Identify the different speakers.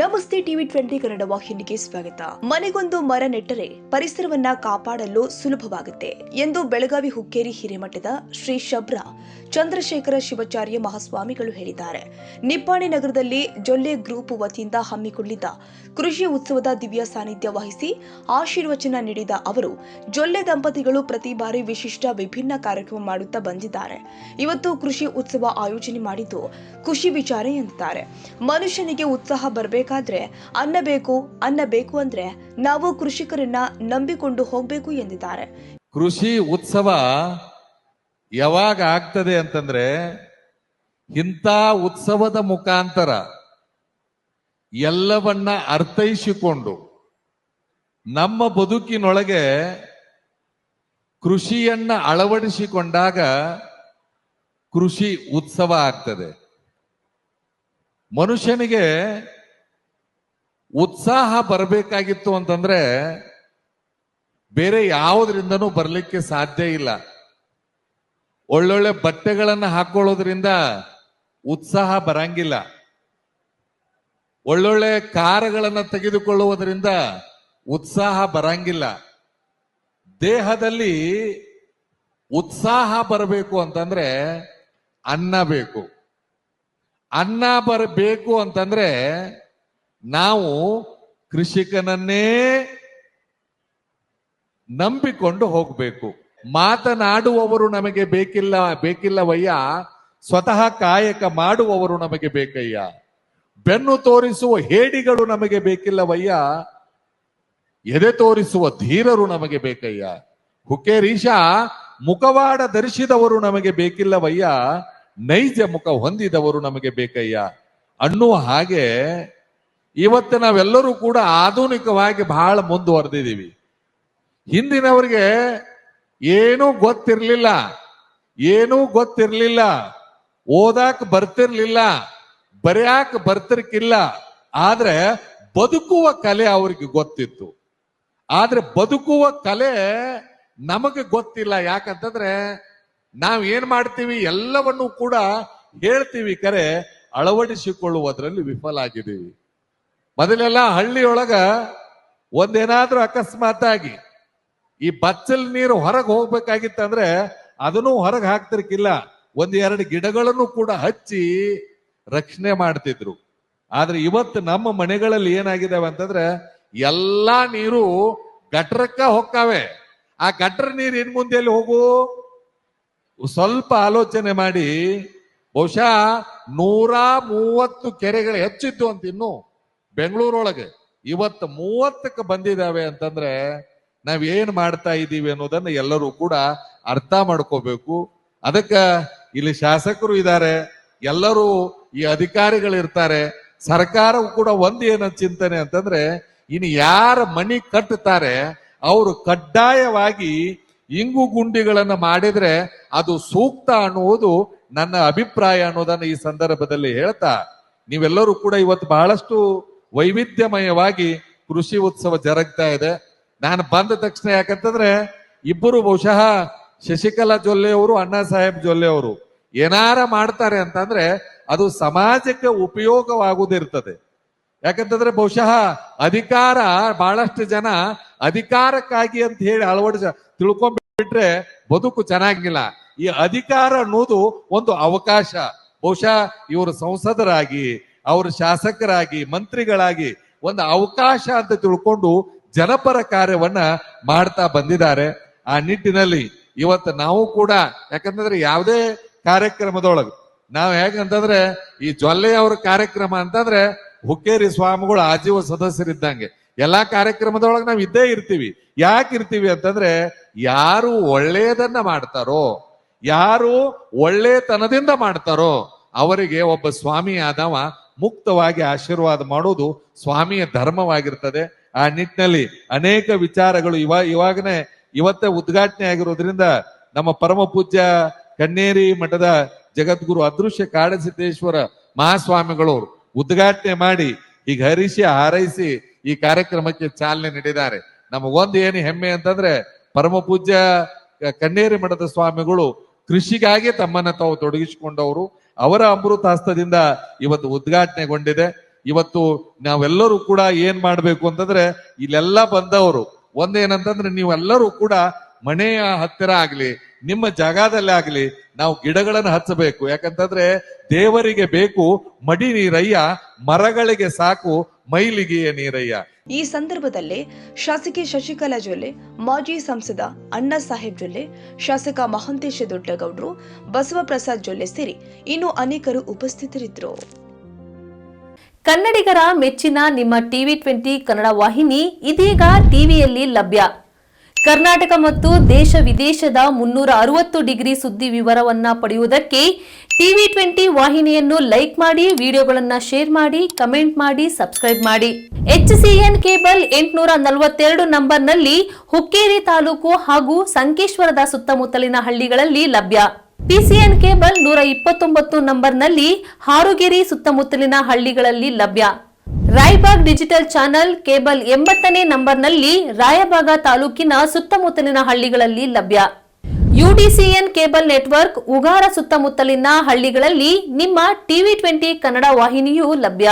Speaker 1: ನಮಸ್ತೆ ಟಿವಿ20 ಕನ್ನಡ ವಾಹಿನಿಗೆ ಸ್ವಾಗತ. ಮನೆಗೊಂದು ಮರ ನೆಟ್ಟರೆ ಪರಿಸರವನ್ನ ಕಾಪಾಡಲು ಸುಲಭವಾಗುತ್ತೆ ಎಂದು ಬೆಳಗಾವಿ ಹುಕ್ಕೇರಿ ಹಿರೇಮಠದ ಶ್ರೀ ಶಬ್ರ ಚಂದ್ರಶೇಖರ ಶಿವಾಚಾರ್ಯ ಮಹಾಸ್ವಾಮಿಗಳು ಹೇಳಿದ್ದಾರೆ. ನಿಪ್ಪಾಣಿ ನಗರದಲ್ಲಿ ಜೊಲ್ಲೆ ಗ್ರೂಪ್ ವತಿಯಿಂದ ಹಮ್ಮಿಕೊಂಡಿದ್ದ ಕೃಷಿ ಉತ್ಸವದ ದಿವ್ಯ ಸಾನ್ನಿಧ್ಯ ವಹಿಸಿ ಆಶೀರ್ವಚನ ನೀಡಿದ ಅವರು, ಜೊಲ್ಲೆ ದಂಪತಿಗಳು ಪ್ರತಿ ಬಾರಿ ವಿಶಿಷ್ಟ ವಿಭಿನ್ನ ಕಾರ್ಯಕ್ರಮ ಮಾಡುತ್ತಾ ಬಂದಿದ್ದಾರೆ. ಇವತ್ತು ಕೃಷಿ ಉತ್ಸವ ಆಯೋಜನೆ ಮಾಡಿದ್ದು ಖುಷಿ ವಿಚಾರ ಎಂದಿದ್ದಾರೆ. ಮನುಷ್ಯನಿಗೆ ಉತ್ಸಾಹ ಬೇಕಾದ್ರೆ ಅನ್ನ ಬೇಕು ಅಂದ್ರೆ ನಾವು ಕೃಷಿಕರನ್ನ ನಂಬಿಕೊಂಡು ಹೋಗ್ಬೇಕು ಎಂದಿದ್ದಾರೆ.
Speaker 2: ಕೃಷಿ ಉತ್ಸವ ಯಾವಾಗ ಆಗ್ತದೆ ಅಂತಂದ್ರೆ, ಇಂಥ ಉತ್ಸವದ ಮುಖಾಂತರ ಎಲ್ಲವನ್ನ ಅರ್ಥೈಸಿಕೊಂಡು ನಮ್ಮ ಬದುಕಿನೊಳಗೆ ಕೃಷಿಯನ್ನ ಅಳವಡಿಸಿಕೊಂಡಾಗ ಕೃಷಿ ಉತ್ಸವ ಆಗ್ತದೆ. ಮನುಷ್ಯನಿಗೆ ಉತ್ಸಾಹ ಬರಬೇಕಾಗಿತ್ತು ಅಂತಂದ್ರೆ ಬೇರೆ ಯಾವುದರಿಂದನೂ ಬರಲಿಕ್ಕೆ ಸಾಧ್ಯ ಇಲ್ಲ. ಒಳ್ಳೊಳ್ಳೆ ಬಟ್ಟೆಗಳನ್ನು ಹಾಕೊಳ್ಳೋದ್ರಿಂದ ಉತ್ಸಾಹ ಬರಂಗಿಲ್ಲ. ಒಳ್ಳೊಳ್ಳೆ ಕಾರುಗಳನ್ನು ತೆಗೆದುಕೊಳ್ಳುವುದರಿಂದ ಉತ್ಸಾಹ ಬರಂಗಿಲ್ಲ. ದೇಹದಲ್ಲಿ ಉತ್ಸಾಹ ಬರಬೇಕು ಅಂತಂದ್ರೆ ಅನ್ನ ಬೇಕು. ಅನ್ನ ಬರಬೇಕು ಅಂತಂದ್ರೆ ನಾವು ಕೃಷಿಕನನ್ನೇ ನಂಬಿಕೊಂಡು ಹೋಗಬೇಕು. ಮಾತನಾಡುವವರು ನಮಗೆ ಬೇಕಿಲ್ಲವಯ್ಯ, ಸ್ವತಃ ಕಾಯಕ ಮಾಡುವವರು ನಮಗೆ ಬೇಕಯ್ಯ. ಬೆನ್ನು ತೋರಿಸುವ ಹೇಡಿಗಳು ನಮಗೆ ಬೇಕಿಲ್ಲವಯ್ಯ, ಎದೆ ತೋರಿಸುವ ಧೀರರು ನಮಗೆ ಬೇಕಯ್ಯ. ಹುಕ್ಕೇರೀಶ ಮುಖವಾಡ ಧರಿಸಿದವರು ನಮಗೆ ಬೇಕಿಲ್ಲವಯ್ಯ, ನೈಜ ಮುಖ ಹೊಂದಿದವರು ನಮಗೆ ಬೇಕಯ್ಯ ಅನ್ನುವ ಹಾಗೆ ಇವತ್ತು ನಾವೆಲ್ಲರೂ ಕೂಡ ಆಧುನಿಕವಾಗಿ ಬಹಳ ಮುಂದುವರೆದಿದ್ದೀವಿ. ಹಿಂದಿನವರಿಗೆ ಏನೂ ಗೊತ್ತಿರ್ಲಿಲ್ಲ, ಓದಾಕ್ ಬರ್ತಿರ್ಲಿಲ್ಲ, ಬರೆಯಾಕ ಬರ್ತಿರ್ಕಿಲ್ಲ. ಆದ್ರೆ ಬದುಕುವ ಕಲೆ ಅವ್ರಿಗೆ ಗೊತ್ತಿತ್ತು. ಆದ್ರೆ ಬದುಕುವ ಕಲೆ ನಮಗೆ ಗೊತ್ತಿಲ್ಲ. ಯಾಕಂತಂದ್ರೆ ನಾವ್ ಏನ್ ಮಾಡ್ತೀವಿ, ಎಲ್ಲವನ್ನೂ ಕೂಡ ಹೇಳ್ತೀವಿ, ಕರೆ ಅಳವಡಿಸಿಕೊಳ್ಳುವುದರಲ್ಲಿ ವಿಫಲ ಆಗಿದ್ದೀವಿ. ಮೊದಲೆಲ್ಲ ಹಳ್ಳಿಯೊಳಗ ಒಂದೇನಾದ್ರೂ ಅಕಸ್ಮಾತ್ ಆಗಿ ಈ ಬಚ್ಚಲ್ ನೀರು ಹೊರಗೆ ಹೋಗ್ಬೇಕಾಗಿತ್ತಂದ್ರೆ ಅದನ್ನು ಹೊರಗೆ ಹಾಕ್ತಿರ್ಕಿಲ್ಲ, ಒಂದೆರಡು ಗಿಡಗಳನ್ನು ಕೂಡ ಹಚ್ಚಿ ರಕ್ಷಣೆ ಮಾಡ್ತಿದ್ರು. ಆದ್ರೆ ಇವತ್ತು ನಮ್ಮ ಮನೆಗಳಲ್ಲಿ ಏನಾಗಿದಾವೆ ಅಂತಂದ್ರೆ ಎಲ್ಲಾ ನೀರು ಗಟ್ರಕ್ಕ ಹೊಕ್ಕಾವೆ. ಆ ಗಟ್ರ ನೀರು ಇನ್ ಮುಂದೆ ಎಲ್ಲಿ ಹೋಗು? ಸ್ವಲ್ಪ ಆಲೋಚನೆ ಮಾಡಿ, ಬಹುಶಃ 130 ಕೆರೆಗಳು ಹೆಚ್ಚಿತ್ತು ಅಂತ ಇನ್ನು ಬೆಂಗಳೂರೊಳಗೆ, ಇವತ್ತು 30ಕ್ಕೆ ಬಂದಿದ್ದಾವೆ ಅಂತಂದ್ರೆ ನಾವೇನ್ ಮಾಡ್ತಾ ಇದ್ದೀವಿ ಅನ್ನೋದನ್ನ ಎಲ್ಲರೂ ಕೂಡ ಅರ್ಥ ಮಾಡ್ಕೋಬೇಕು. ಅದಕ್ಕ ಇಲ್ಲಿ ಶಾಸಕರು ಇದ್ದಾರೆ, ಎಲ್ಲರೂ ಈ ಅಧಿಕಾರಿಗಳು ಇರ್ತಾರೆ. ಸರ್ಕಾರವು ಕೂಡ ಏನ ಚಿಂತನೆ ಅಂತಂದ್ರೆ, ಇನ್ನು ಯಾರ ಮನಿ ಕಟ್ಟುತ್ತಾರೆ ಅವರು ಕಡ್ಡಾಯವಾಗಿ ಇಂಗು ಗುಂಡಿಗಳನ್ನ ಮಾಡಿದ್ರೆ ಅದು ಸೂಕ್ತ ಅನ್ನುವುದು ನನ್ನ ಅಭಿಪ್ರಾಯ ಅನ್ನೋದನ್ನ ಈ ಸಂದರ್ಭದಲ್ಲಿ ಹೇಳ್ತಾ, ನೀವೆಲ್ಲರೂ ಕೂಡ ಇವತ್ತು ಬಹಳಷ್ಟು ವೈವಿಧ್ಯಮಯವಾಗಿ ಕೃಷಿ ಉತ್ಸವ ಜರುಗ್ತಾ ಇದೆ. ನಾನು ಬಂದ ತಕ್ಷಣ ಯಾಕಂತಂದ್ರೆ ಇಬ್ಬರು ಬಹುಶಃ ಶಶಿಕಲಾ ಜೊಲ್ಲೆ ಅವರು, ಅಣ್ಣಾ ಸಾಹೇಬ್ ಜೊಲ್ಲೆ ಅವರು ಏನಾರ ಮಾಡ್ತಾರೆ ಅಂತಂದ್ರೆ ಅದು ಸಮಾಜಕ್ಕೆ ಉಪಯೋಗವಾಗುವುದಿರ್ತದೆ. ಯಾಕಂತಂದ್ರೆ ಬಹುಶಃ ಅಧಿಕಾರ, ಬಹಳಷ್ಟು ಜನ ಅಧಿಕಾರಕ್ಕಾಗಿ ಅಂತ ಹೇಳಿ ತಿಳ್ಕೊಂಡ್ಬಿಟ್ರೆ ಬದುಕು ಚೆನ್ನಾಗಿಲ್ಲ. ಈ ಅಧಿಕಾರ ಅನ್ನೋದು ಒಂದು ಅವಕಾಶ. ಬಹುಶಃ ಇವರು ಸಂಸದರಾಗಿ, ಅವರು ಶಾಸಕರಾಗಿ, ಮಂತ್ರಿಗಳಾಗಿ ಒಂದು ಅವಕಾಶ ಅಂತ ತಿಳ್ಕೊಂಡು ಜನಪರ ಕಾರ್ಯವನ್ನ ಮಾಡ್ತಾ ಬಂದಿದ್ದಾರೆ. ಆ ನಿಟ್ಟಿನಲ್ಲಿ ಇವತ್ತು ನಾವು ಕೂಡ, ಯಾಕಂತಂದ್ರೆ ಯಾವುದೇ ಕಾರ್ಯಕ್ರಮದೊಳಗೆ ನಾವು ಹೇಗಂತಂದ್ರೆ ಈ ಜೊಲ್ಲೆಯವರ ಕಾರ್ಯಕ್ರಮ ಅಂತಂದ್ರೆ ಹುಕ್ಕೇರಿ ಸ್ವಾಮಿಗಳು ಆಜೀವ ಸದಸ್ಯರಿದ್ದಂಗೆ. ಎಲ್ಲಾ ಕಾರ್ಯಕ್ರಮದೊಳಗೆ ನಾವು ಇದ್ದೇ ಇರ್ತೀವಿ. ಯಾಕೆ ಇರ್ತೀವಿ ಅಂತಂದ್ರೆ ಯಾರು ಒಳ್ಳೆಯದನ್ನ ಮಾಡ್ತಾರೋ, ಯಾರು ಒಳ್ಳೆತನದಿಂದ ಮಾಡ್ತಾರೋ ಅವರಿಗೆ ಒಬ್ಬ ಸ್ವಾಮಿ ಆದವ ಮುಕ್ತವಾಗಿ ಆಶೀರ್ವಾದ ಮಾಡೋದು ಸ್ವಾಮಿಯ ಧರ್ಮವಾಗಿರ್ತದೆ. ಆ ನಿಟ್ಟಿನಲ್ಲಿ ಅನೇಕ ವಿಚಾರಗಳು ಇವತ್ತೇ ಉದ್ಘಾಟನೆ ಆಗಿರೋದ್ರಿಂದ ನಮ್ಮ ಪರಮ ಪೂಜ್ಯ ಕನ್ನೇರಿ ಮಠದ ಜಗದ್ಗುರು ಅದೃಶ್ಯ ಕಾಡಸಿದ್ದೇಶ್ವರ ಮಹಾಸ್ವಾಮಿಗಳು ಉದ್ಘಾಟನೆ ಮಾಡಿ ಈಗ ಹರಿಸಿ ಹಾರೈಸಿ ಈ ಕಾರ್ಯಕ್ರಮಕ್ಕೆ ಚಾಲನೆ ನೀಡಿದ್ದಾರೆ. ನಮಗೊಂದು ಏನು ಹೆಮ್ಮೆ ಅಂತಂದ್ರೆ ಪರಮ ಪೂಜ್ಯ ಕನ್ನೇರಿ ಮಠದ ಸ್ವಾಮಿಗಳು ಕೃಷಿಗಾಗಿ ತಮ್ಮನ್ನ ತಾವು ತೊಡಗಿಸಿಕೊಂಡವರು. ಅವರ ಅಮೃತ ಹಸ್ತದಿಂದ ಇವತ್ತು ಉದ್ಘಾಟನೆಗೊಂಡಿದೆ. ಇವತ್ತು ನಾವೆಲ್ಲರೂ ಕೂಡ ಏನ್ ಮಾಡ್ಬೇಕು ಅಂತಂದ್ರೆ ಇಲ್ಲೆಲ್ಲ ಬಂದವರು ಒಂದೇನಂತಂದ್ರೆ ನೀವೆಲ್ಲರೂ ಕೂಡ ಮನೆಯ ಹತ್ತಿರ ಆಗ್ಲಿ ನಿಮ್ಮ ಜಾಗದಲ್ಲಿ ಆಗ್ಲಿ ನಾವು ಗಿಡಗಳನ್ನು ಹಚ್ಚಬೇಕು. ಯಾಕಂತಂದ್ರೆ ದೇವರಿಗೆ ಬೇಕು ಮಡಿ ನೀರಯ್ಯ, ಮರಗಳಿಗೆ ಸಾಕು ಮೈಲಿಗೆ ನೀರಯ್ಯ.
Speaker 1: ಈ ಸಂದರ್ಭದಲ್ಲಿ ಶಾಸಕಿ ಶಶಿಕಲಾ ಜೊಲ್ಲೆ, ಮಾಜಿ ಸಂಸದ ಅಣ್ಣಾ ಸಾಹೇಬ್ ಜೊಲ್ಲೆ, ಶಾಸಕ ಮಹಾಂತೇಶ ದೊಡ್ಡಗೌಡ್ರು, ಬಸವಪ್ರಸಾದ್ ಜೊಲ್ಲೆ ಸೇರಿ ಇನ್ನು ಅನೇಕರು ಉಪಸ್ಥಿತರಿದ್ದರು.
Speaker 3: ಕನ್ನಡಿಗರ ಮೆಚ್ಚಿನ ನಿಮ್ಮ ಟಿವಿ 20 ಕನ್ನಡ ವಾಹಿನಿ ಇದೀಗ ಟಿವಿಯಲ್ಲಿ ಲಭ್ಯ. ಕರ್ನಾಟಕ ಮತ್ತು ದೇಶ ವಿದೇಶದ 360 ಡಿಗ್ರಿ ಸುದ್ದಿ ವಿವರವನ್ನ ಪಡೆಯುವುದಕ್ಕೆ ಟಿವಿ 20 ವಾಹಿನಿಯನ್ನು ಲೈಕ್ ಮಾಡಿ, ವಿಡಿಯೋಗಳನ್ನ ಶೇರ್ ಮಾಡಿ, ಕಮೆಂಟ್ ಮಾಡಿ, ಸಬ್ಸ್ಕ್ರೈಬ್ ಮಾಡಿ. HCN ಕೇಬಲ್ 842 ನಂಬರ್ನಲ್ಲಿ ಹುಕ್ಕೇರಿ ತಾಲೂಕು ಹಾಗೂ ಸಂಕೇಶ್ವರದ ಸುತ್ತಮುತ್ತಲಿನ ಹಳ್ಳಿಗಳಲ್ಲಿ ಲಭ್ಯ. PCN ಕೇಬಲ್ 129 ನಂಬರ್ನಲ್ಲಿ ಹಾರುಗೆರೆ ಸುತ್ತಮುತ್ತಲಿನ ಹಳ್ಳಿಗಳಲ್ಲಿ ಲಭ್ಯ. ರಾಯಬಾಗ್ ಡಿಜಿಟಲ್ ಚಾನೆಲ್ ಕೇಬಲ್ 80ನೇ ನಂಬರ್ನಲ್ಲಿ ರಾಯಬಾಗ ತಾಲೂಕಿನ ಸುತ್ತಮುತ್ತಲಿನ ಹಳ್ಳಿಗಳಲ್ಲಿ ಲಭ್ಯ. UDCN ಕೇಬಲ್ ನೆಟ್ವರ್ಕ್ ಉಗಾರ ಸುತ್ತಮುತ್ತಲಿನ ಹಳ್ಳಿಗಳಲ್ಲಿ ನಿಮ್ಮ ಟಿವಿ 20 ಕನ್ನಡ ವಾಹಿನಿಯೂ ಲಭ್ಯ.